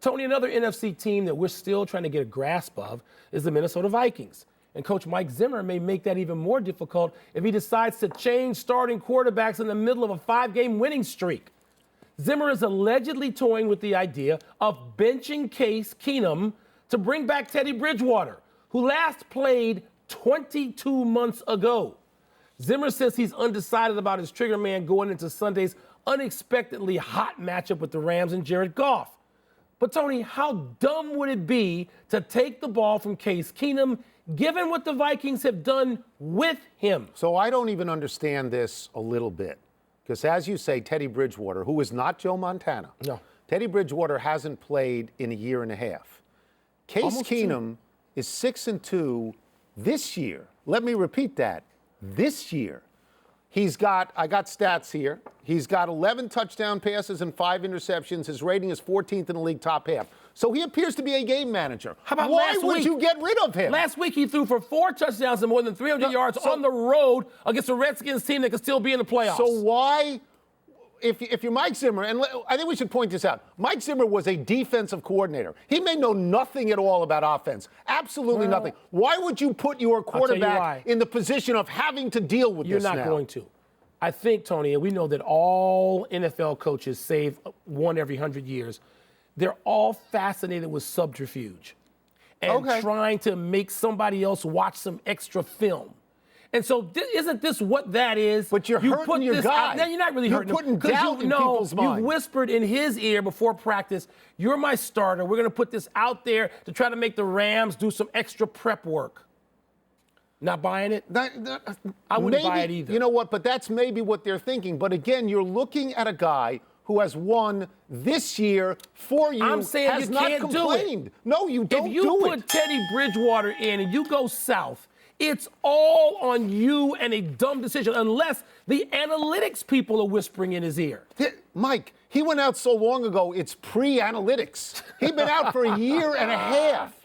Tony, another NFC team that we're still trying to get a grasp of is the Minnesota Vikings. And Coach Mike Zimmer may make that even more difficult if he decides to change starting quarterbacks in the middle of a 5-game winning streak. Zimmer is allegedly toying with the idea of benching Case Keenum to bring back Teddy Bridgewater, who last played 22 months ago. Zimmer says he's undecided about his trigger man going into Sunday's unexpectedly hot matchup with the Rams and Jared Goff. But, Tony, how dumb would it be to take the ball from Case Keenum, given what the Vikings have done with him? So I don't even understand this a little bit. Because, as you say, Teddy Bridgewater, who is not Joe Montana. No. Teddy Bridgewater hasn't played in a year and a half. Case Almost Keenum is 6-2 this year. Let me repeat that. This year. I got stats here. He's got 11 touchdown passes and 5 interceptions. His rating is 14th in the league, top half. So he appears to be a game manager. How about Why last would week? you get rid of him? Last week he threw for 4 touchdowns and more than 300 yards on the road against a Redskins team that could still be in the playoffs. So why, if you're Mike Zimmer, and I think we should point this out, Mike Zimmer was a defensive coordinator. He may know nothing at all about offense. Absolutely nothing. Why would you put your quarterback in the position of having to deal with this now? You're not going to. I think, Tony, and we know that all NFL coaches, save one every 100 years, they're all fascinated with subterfuge and trying to make somebody else watch some extra film. And so isn't this what that is? But you're hurting your guy. No, you're not really hurting him. You're putting doubt in people's minds. You whispered in his ear before practice, you're my starter. We're going to put this out there to try to make the Rams do some extra prep work. Not buying it? I wouldn't buy it either. You know what? But that's maybe what they're thinking. But again, you're looking at a guy who has won this year for you. I'm saying has you not can't complained. do it. No, you don't do it. If you put Teddy Bridgewater in and you go south, it's all on you and a dumb decision unless the analytics people are whispering in his ear. Mike, he went out so long ago, it's pre-analytics. He'd been out for a year and a half.